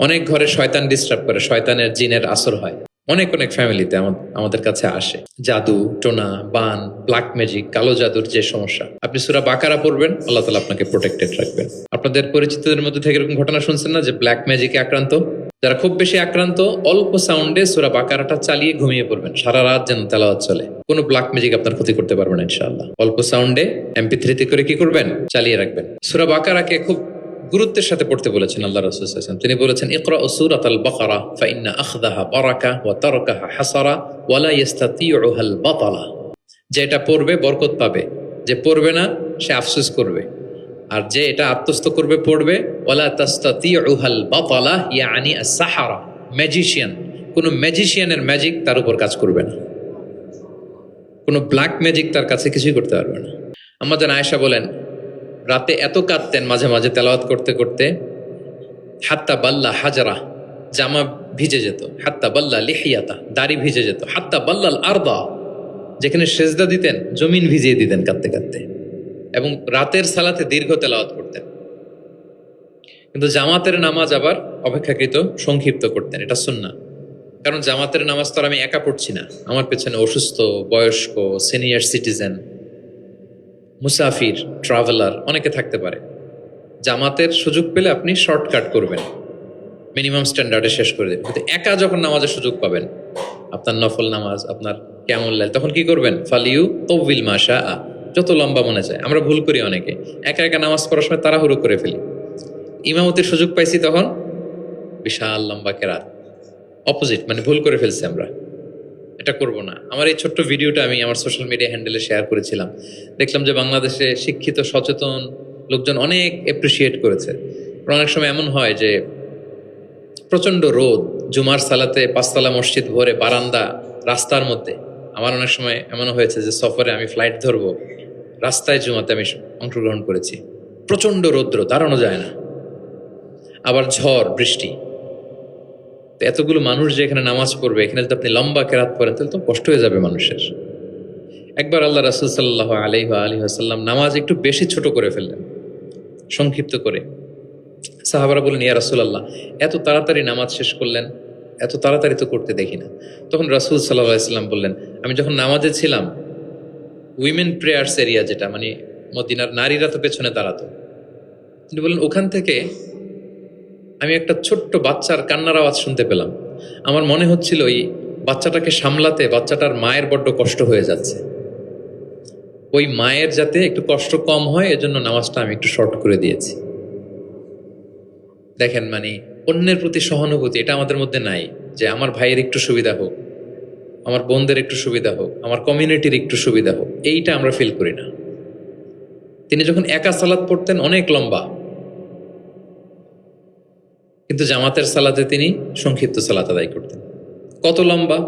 অনেক ঘরে শয়তান ডিস্টার্ব করে, শয়তানের জিনের আসর হয়। অনেক অনেক ফ্যামিলিতে আমাদের কাছে আসে জাদু টোনা, বান, ব্ল্যাক ম্যাজিক, কালো জাদুর যে সমস্যা। আপনি সূরা বাকারা পড়বেন, আল্লাহ তাআলা আপনাকে প্রোটেক্টেড রাখবেন। আপনাদের পরিচিতদের মধ্যে থেকে এরকম ঘটনা শুনছেন না, যে ব্ল্যাক ম্যাজিকে আক্রান্ত? যারা খুব বেশি আক্রান্ত, অল্প সাউন্ডে সূরা বাকারাটা চালিয়ে ঘুমিয়ে পড়বেন, সারা রাত যেন তেলাওয়াত চলে। কোনো ব্ল্যাক ম্যাজিক আপনার ক্ষতি করতে পারবে না ইনশাআল্লাহ। অল্প সাউন্ডে MP3 করে কি করবেন, চালিয়ে রাখবেন। সূরা বাকারাকে খুব গুরুত্বের সাথে পড়তে বলেছেন আল্লাহ রাসূল সাল্লাল্লাহু আলাইহি ওয়াসাল্লাম। তিনি বলেছেন, ইকরাউ সূরাতাল বাকারা ফাইন্না আখযাহা বারাকা ওয়া তারকাহা হাসারা ওয়া লা ইস্তাতিউহাল বাতালা। যেটা পড়বে বরকত পাবে, যে পড়বে না সে আফসোস করবে। আর যে এটা আত্মস্থ করবে পড়বে, ওয়ালা তাস্তাতিউহাল বাতালা ইয়ানি আস-সাহারা, ম্যাজিশিয়ান। কোন ম্যাজিশিয়ানের ম্যাজিক তার উপর কাজ করবে না, কোন ব্ল্যাক ম্যাজিক তার কাছে কিছুই করতে পারবে না। আমাদের আয়েশা বলেন, রাতে এত কাঁদতেন মাঝে মাঝে তেলাওয়াত করতে করতে, হাত্তা বাল্লা হাজারা, জামা ভিজে যেত, হাত্তা বাল্লা লিহিয়াতা, দাড়ি ভিজে যেত, হাত্তা বাল্লাল আরদা, যেখানে সেজদা দিতেন জমিন ভিজিয়ে দিতেন কাঁদতে কাঁদতে। এবং রাতের সালাতে দীর্ঘ তেলাওয়াত করতেন। কিন্তু জামাতের নামাজ আবার অপেক্ষাকৃত সংক্ষিপ্ত করতেন, এটা সুন্নাহ। কারণ জামাতের নামাজ তো আর আমি একা পড়ছি না, আমার পেছনে অসুস্থ, বয়স্ক, সিনিয়র সিটিজেন, মুসাফির, ট্রাভেলার অনেকে থাকতে পারে। জামাতের সুযোগ পেলে আপনি শর্টকাট করবেন, মিনিমাম স্ট্যান্ডার্ডে শেষ করে দেবেন। কিন্তু একা যখন নামাজের সুযোগ পাবেন, আপনার নফল নামাজ, আপনার কেমন লাইল, তখন কি করবেন? ফালিউ তৌবিল মাশা আ, যত লম্বা মনে চায়। আমরা ভুল করি অনেকে, একা একা নামাজ পড়ার সময় তাড়াহুড়ো করে ফেলি। ইমামতির সুযোগ পাইছি তখন বিশাল লম্বা কেরাত, অপোজিট, মানে ভুল করে ফেলছি আমরা। এটা করব না। আমার এই ছোট্ট ভিডিওটা আমি আমার সোশ্যাল মিডিয়া হ্যান্ডেলে শেয়ার করেছিলাম। দেখলাম যে বাংলাদেশে শিক্ষিত সচেতন লোকজন অনেক অ্যাপ্রিসিয়েট করেছে। অনেক সময় এমন হয় যে প্রচন্ড রোদ, জুমার সালাতে পাঁচতলা মসজিদ ভরে, বারান্দা, রাস্তার মধ্যে। আমার অনেক সময় এমন হয়েছে যে সফরে আমি ফ্লাইট ধরবো, রাস্তায় জুমাতে আমি অংশগ্রহণ করেছি। প্রচন্ড রৌদ্র, দাঁড়ানো যায় না, আবার ঝড় বৃষ্টি। এতগুলো মানুষ যে এখানে নামাজ পড়বে, এখানে যদি আপনি লম্বা কেরাত পড়েন তাহলে তো কষ্ট হয়ে যাবে মানুষের। একবার আল্লাহ রাসূল সাল্লাল্লাহু আলাইহি ওয়াসাল্লাম নামাজ একটু বেশি ছোট করে ফেললেন, সংক্ষিপ্ত করে। সাহাবারা বললেন, ইয়া রাসূলুল্লাহ, এত তাড়াতাড়ি নামাজ শেষ করলেন, এত তাড়াতাড়ি তো করতে দেখি না। তখন রাসূল সাল্লাল্লাহু আলাইহি ওয়াসাল্লাম বললেন, আমি যখন নামাজে ছিলাম, উইমেন প্রেয়ার্স এরিয়া, যেটা মানে মদিনার নারীরা তো পেছনে দাঁড়াতো, তিনি বললেন ওখান থেকে আমি একটা ছোট্ট বাচ্চার কান্নার আওয়াজ শুনতে পেলাম। আমার মনে হচ্ছিল ওই বাচ্চাটাকে সামলাতে বাচ্চাটার মায়ের বড্ড কষ্ট হয়ে যাচ্ছে, ওই মায়ের যাতে একটু কষ্ট কম হয় এজন্য নামাজটা আমি একটু শর্ট করে দিয়েছি। দেখেন, মানে অন্যের প্রতি সহানুভূতি, এটা আমাদের মধ্যে নাই। যে আমার ভাইয়ের একটু সুবিধা হোক, আমার বোনদের একটু সুবিধা হোক, আমার কমিউনিটির একটু সুবিধা হোক, এইটা আমরা ফিল করি না। তিনি যখন একা সালাত পড়তেন অনেক লম্বা, কিন্তু জামাতের সালাতে তিনি সংক্ষিপ্ত সালাত আদায় করতেন। কত লম্বা?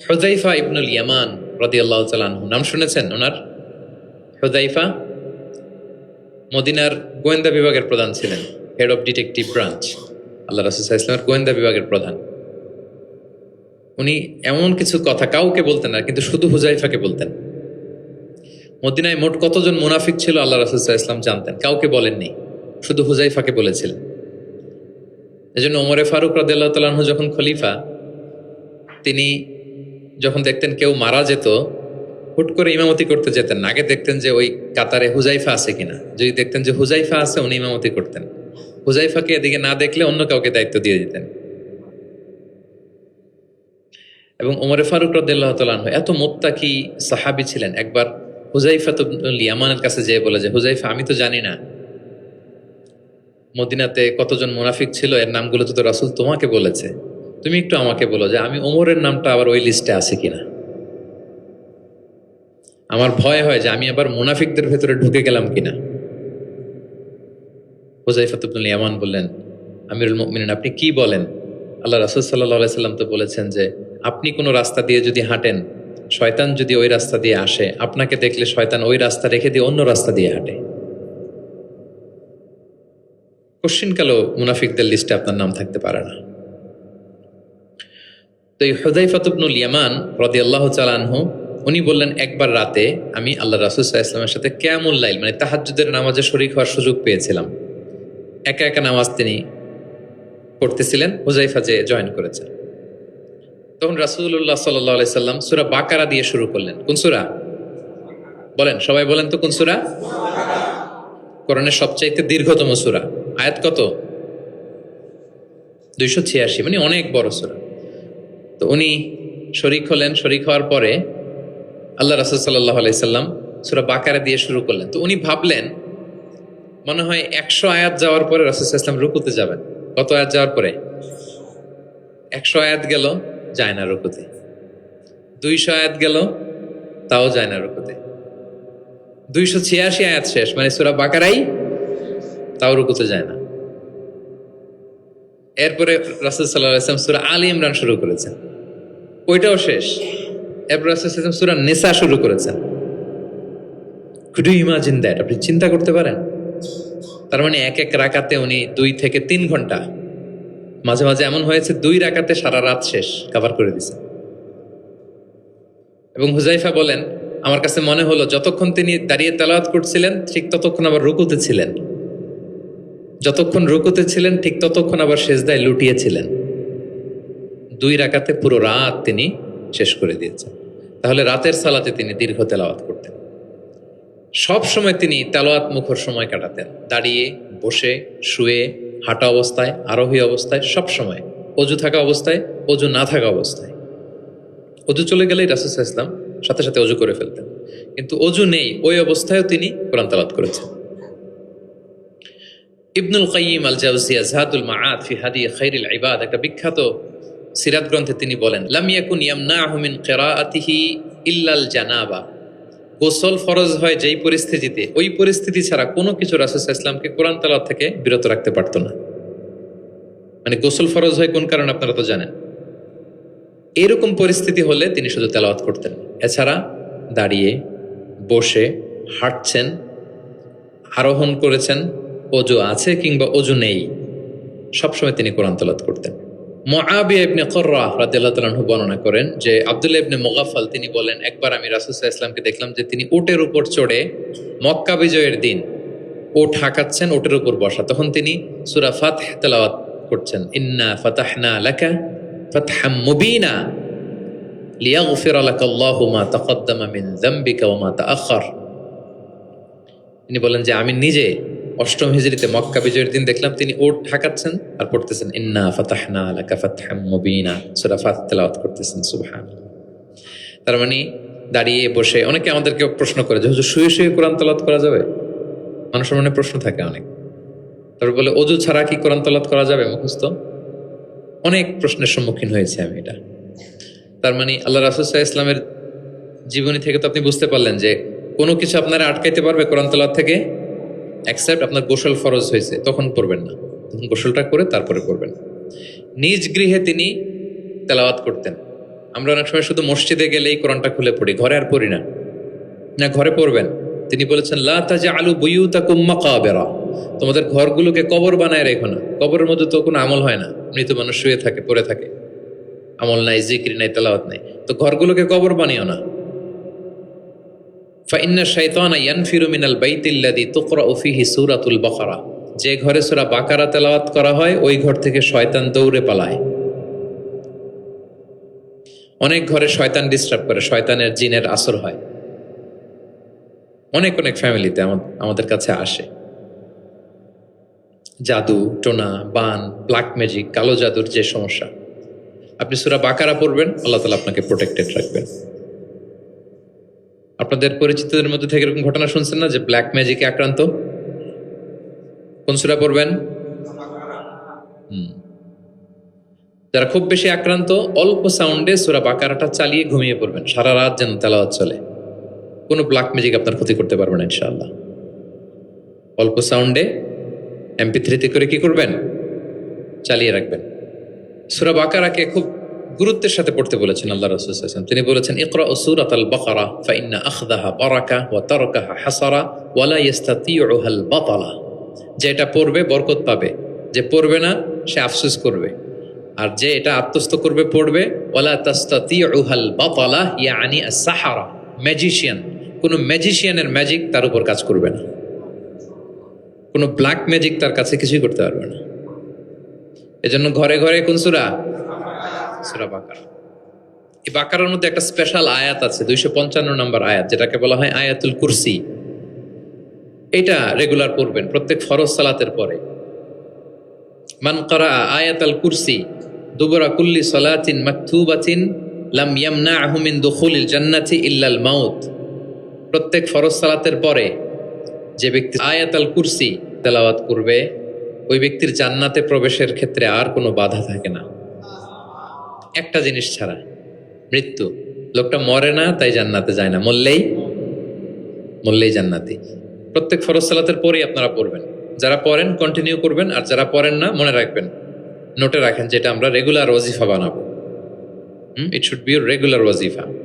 হুযায়ফা ইবনুল ইয়ামান রাদিয়াল্লাহু তাআলা আনহু, নাম শুনেছেন ওনার? হুযায়ফা মদিনার গোয়েন্দা বিভাগের প্রধান ছিলেন, হেড অফ ডিটেকটিভ ব্রাঞ্চ, আল্লাহ রাসূল সাল্লাল্লাহু আলাইহি ওয়াসাল্লামের গোয়েন্দা বিভাগের প্রধান। উনি এমন কিছু কথা কাউকে বলতেন না, কিন্তু শুধু হুযায়ফাকে বলতেন। মদিনায় মোট কতজন মুনাফিক ছিল আল্লাহ রাসূল সাল্লাল্লাহু আলাইহি ওয়াসাল্লাম জানতেন, কাউকে বলেননি, শুধু হুযায়ফাকে বলেছিলেন। এজন্য ওমরে ফারুক রাদিয়াল্লাহু তাআলা আনহু যখন খলিফা, তিনি যখন দেখতেন কেউ মারা যেত, হুট করে ইমামতি করতে যেতেন না, আগে দেখতেন যে ওই কাতারে হুযায়ফা আছে কিনা। যদি দেখতেন যে হুযায়ফা আছে, উনি ইমামতি করতেন। হুযায়ফাকে এদিকে না দেখলে অন্য কাউকে দায়িত্ব দিয়ে দিতেন। এবং ওমরে ফারুক রাদিয়াল্লাহু তাআলা আনহু এত মুত্তাকি সাহাবী ছিলেন, একবার হুযায়ফা ইবনুল ইয়ামানের কাছে যেয়ে বলে যে, হুযায়ফা, আমি তো জানি না মদিনাতে কতজন মুনাফিক ছিল, এর নামগুলো তো রাসূল তোমাকে বলেছে, তুমি একটু আমাকে বলো যে আমি ওমরের নামটা আবার ওই লিস্টে আছে কিনা। আমার ভয় হয় যে আমি আবার মুনাফিকদের ভেতরে ঢুকে গেলাম কিনা। হুযায়ফা ইবনুল ইয়ামান বললেন, আমিরুল মুমিনিন, আপনি কি বলেন? আল্লাহ রাসূল সাল্লাল্লাহু আলাইহি সাল্লাম তো বলেছেন যে আপনি কোনো রাস্তা দিয়ে যদি হাঁটেন, শয়তান যদি ওই রাস্তা দিয়ে আসে, আপনাকে দেখলে শয়তান ওই রাস্তা রেখে দিয়ে অন্য রাস্তা দিয়ে হাঁটে। কোশ্চিনকালেও মুনাফিকদের লিস্টে আপনার নাম থাকতে পারে না। তো এই হুযায়ফা ইবনুল ইয়ামান রাদিয়াল্লাহু তাআলা আনহু, উনি বললেন, একবার রাতে আমি আল্লাহ রাসূল সাল্লাল্লাহু আলাইহি ওয়াসাল্লামের সাথে কিয়ামুল লাইল, মানে তাহাজ্জুদের নামাজে শরীক হওয়ার সুযোগ পেয়েছিলাম। একা একা নামাজ তিনি পড়তেছিলেন, হুজাইফা যে জয়েন করেছেন। তখন রাসূলুল্লাহ সাল্লাল্লাহু আলাইহি সাল্লাম সূরা বাকারা দিয়ে শুরু করলেন। কোন সূরা? বলেন, সবাই বলেন তো কোন সূরা? কোরআনের সবচাইতে দীর্ঘতম সূরা। আয়াত কত? 286, মানে অনেক বড় সূরা। তো উনি শরীক হলেন। শরীক হওয়ার পরে আল্লাহ রাসূল সাল্লাল্লাহু আলাইহি সাল্লাম সূরা বাকারা দিয়ে শুরু করলেন। তো উনি ভাবলেন মনে হয় 100 আয়াত যাওয়ার পরে রাসূল সাল্লাল্লাহু আলাইহি সাল্লাম রুকুতে যাবেন। কত আয়াত যাওয়ার পরে? 100 আয়াত গেল, যায় না রুকুতে। 200 আয়াত গেল, তাও যায় না রুকুতে। 286 আয়াত শেষ, মানে সূরা বাকারাই, তাও রুকুতে যায় না। এরপরে রাসূল সাল্লাল্লাহু আলাইহি ওয়াসাল্লাম সূরা আলী ইমরান শুরু করেছেন, ওইটাও শেষ। এরপর রাসূল সাল্লাল্লাহু আলাইহি ওয়াসাল্লাম সূরা নিসা শুরু করেছেন। Could you imagine that? আপনি চিন্তা করতে পারেন? তার মানে এক এক রাকাতে উনি 2 থেকে 3 ঘন্টা, মাঝে মাঝে এমন হয়েছে 2 রাকাতে সারা রাত শেষ কভার করে দিয়েছেন। এবং হুজাইফা বলেন, আমার কাছে মনে হলো যতক্ষণ তিনি দাঁড়িয়ে তেলাওয়াত করছিলেন ঠিক ততক্ষণ আবার রুকুতে ছিলেন, যতক্ষণ রুকুতে ছিলেন ঠিক ততক্ষণ আবার সেজদায় লুটিয়েছিলেন। 2 রাকাতে পুরো রাত তিনি শেষ করে দিয়েছেন। তাহলে রাতের সালাতে তিনি দীর্ঘ তেলাওয়াত করতেন। সব সময় তিনি তেলাওয়াত মুখর সময় কাটাতেন, দাঁড়িয়ে, বসে, শুয়ে, হাঁটা অবস্থায়, আরোহী অবস্থায়, সব সময়। অজু থাকা অবস্থায়, অজু না থাকা অবস্থায়। অজু চলে গেলেই রাসূল সাল্লাল্লাহু আলাইহি ওয়াসাল্লাম সাথে সাথে অজু করে ফেলতেন, কিন্তু অজু নেই ওই অবস্থায়ও তিনি কোরআন তেলাওয়াত করেছেন। ইবনুল কাইয়িম আল জাওজিয়া যাদুল মাআদ ফি হাদি খায়রিল ইবাদ, একটা বিখ্যাত সিরাত গ্রন্থে তিনি বলেন, লাম ইয়াকুন ইয়ামনাহু মিন কিরাআতিহি ইল্লাল জানাবা। গোসল ফরজ হয় যেই পরিস্থিতিতে, ওই পরিস্থিতি ছাড়া কোনো কিছু রাসূল সাল্লাল্লাহু আলাইহি ওয়াসাল্লামকে কোরআন তেলাওয়াত থেকে বিরত রাখতে পারত না। মানে গোসল ফরজ হয় কোন কারণে আপনারা তো জানেন। এরকম পরিস্থিতি হলে তিনি শুধু তেলাওয়াত করতেন। এছাড়া দাঁড়িয়ে, বসে, হাঁটছেন, আরোহণ করেছেন, অজু আছে কিংবা অজু নেই, সবসময় তিনি কোরআন তেলাওয়াত করতেন। মুআবিয়া ইবনে কুররাহ রাদিয়াল্লাহু তাআলা আনহু বর্ণনা করেন যে আব্দুল্লাহ ইবনে মুগাফফাল তিনি বলেন, একবার আমি রাসূল সাল্লাল্লাহু আলাইহি ওয়াসাল্লামকে দেখলাম যে তিনি উটের উপর চড়ে মক্কা বিজয়ের দিন উট হাঁকাচ্ছেন, উটের উপর বসা। তখন তিনি সূরা ফাতহ তেলাওয়াত করছেন, ইন্না ফাতাহনা লাকা ফাতহাম মুবিনা লিয়াগফিরা লাকাল্লাহু মা তাকদ্দামা মিন যামবিকা ওয়া মা তাআখার। তিনি বলেন যে আমি নিজে 8ম হিজরিতে মক্কা বিজয়ের দিন দেখলাম তিনি উট হাঁকাচ্ছেন আর পড়তেছেন ইন্না ফাতাহনা লাকা ফাতহাম মুবিনা, সূরা ফাতহ তেলাওয়াত করতেছেন। সুবহানাল্লাহ। তার মানে দাঁড়িয়ে, বসে। অনেকে আমাদেরকে প্রশ্ন করে যে হুজুর শুয়ে শুয়ে কোরআন তেলাওয়াত করা যাবে? মানুষের মনে প্রশ্ন থাকে অনেক। তারপর বলে অজু ছাড়া কি কোরআন তেলাওয়াত করা যাবে মুখস্থ? অনেক প্রশ্নের সম্মুখীন হয়েছে আমি এটা। তার মানে আল্লাহ রাসূল সাল্লাল্লাহু আলাইহি ওয়াসাল্লামের জীবনী থেকে তো আপনি বুঝতে পারলেন যে কোনো কিছু আপনারা আটকাইতে পারবে কোরআন তেলাওয়াত থেকে, এক্সেপ্ট আপনার গোসল ফরজ হয়েছে, তখন পড়বেন না, তখন গোসলটা করে তারপরে পড়বেন। নিজ গৃহে তিনি তেলাওয়াত করতেন। আমরা অনেক সময় শুধু মসজিদে গেলেই কোরআনটা খুলে পড়ি, ঘরে আর পড়ি না। না, ঘরে পড়বেন। তিনি বলেছেন লা তাজআলু বুয়ুতাকুম মাকাবিরা, তোমাদের ঘরগুলোকে কবর বানায় রেখো না। কবরের মধ্যে তো কোনো আমল হয় না, মৃত মানুষ শুয়ে থাকে, পড়ে থাকে, আমল নাই, জিকির নাই, তেলাওয়াত নাই। তো ঘরগুলোকে কবর বানিও না। ফাইন্না শাইতানা ইয়ানফিরু মিনাল বাইতিল্লাযী তুকরাউ ফীহি সূরাতুল বাকারা, যে ঘরে সূরা বাকারা তেলাওয়াত করা হয় ওই ঘর থেকে শয়তান দৌড়ে পালায়। অনেক ঘরে শয়তান ডিস্টার্ব করে, শয়তানের জিনের আসর হয়। অনেক অনেক ফ্যামিলিতে আমাদের কাছে আসে জাদু, টোনা, বান, ব্ল্যাক ম্যাজিক, কালো জাদুর যে সমস্যা। আপনি সূরা বাকারা পড়বেন, আল্লাহ তাআলা আপনাকে প্রোটেক্টেড রাখবেন। আপনাদের পরিচিতদের মধ্যে থেকে এরকম ঘটনা শুনছেন না যে ব্ল্যাক ম্যাজিকে আক্রান্ত? কোন সূরা পড়বেন? যারা খুব বেশি আক্রান্ত, অল্প সাউন্ডে সূরা বাকারাটা চালিয়ে ঘুমিয়ে পড়বেন, সারা রাত যেন তেলাওয়াত চলে। কোনো ব্ল্যাক ম্যাজিক আপনার ক্ষতি করতে পারবে না ইনশাআল্লাহ। অল্প সাউন্ডে MP3 করে কি করবেন? চালিয়ে রাখবেন। সূরা বাকারাকে খুব গুরুত্বের সাথে পড়তে বলেছেন আল্লাহ রাসূল সাল্লাল্লাহু আলাইহি ওয়াসাল্লাম। তিনি বলেছেন ইকরাউ সূরাতাল বাকারা ফাইন্না আখযাহা বারাকা ওয়া তারকাহা হাসারা ওয়া লা ইস্তাতিউহাল বাতালা। যেটা পড়বে বরকত পাবে, যে পড়বে না সে আফসোস করবে। আর যে এটা আত্মস্থ করবে, পড়বে, ওয়ালা তাস্তাতিউহাল বাতালা ইয়ানি আস-সাহারা, ম্যাজিশিয়ান, কোন ম্যাজিশিয়ানের ম্যাজিক তার উপর কাজ করবে না, কোন ব্ল্যাক ম্যাজিক তার কাছে কিছুই করতে পারবে না। এজন্য ঘরে ঘরে কোন সূরা? সূরা বাকারা। এই বাকারার মধ্যে একটা স্পেশাল আয়াত আছে, 255 নম্বর আয়াত, যেটাকে বলা হয় আয়াতুল কুরসি। এটা রেগুলার পড়বেন প্রত্যেক ফরজ সালাতের পরে। মান ক্বারা আয়াতাল কুরসি দুবরা কুল্লি সালাতিন মাকতুবাতিন লাম ইয়ামনাহু মিন দুখুলিল জান্নাতি ইল্লাল মাউত। প্রত্যেক ফরজ সালাতের পরে যে ব্যক্তি আয়াতাল কুরসি তেলাওয়াত করবে, ওই ব্যক্তির জান্নাতে প্রবেশের ক্ষেত্রে আর কোনো বাধা থাকে না, একটা জিনিস ছাড়া, মৃত্যু। লোকটা মরে না তাই জান্নাতে যায় না, মরলেই জান্নাতি। প্রত্যেক ফরজ সালাতের পরেই আপনারা পড়বেন। যারা পড়েন কন্টিনিউ করবেন, আর যারা পড়েন না মনে রাখবেন, নোটে রাখেন, যেটা আমরা রেগুলার ওয়াজিফা বানাবো। It should be regular ওয়াজিফা।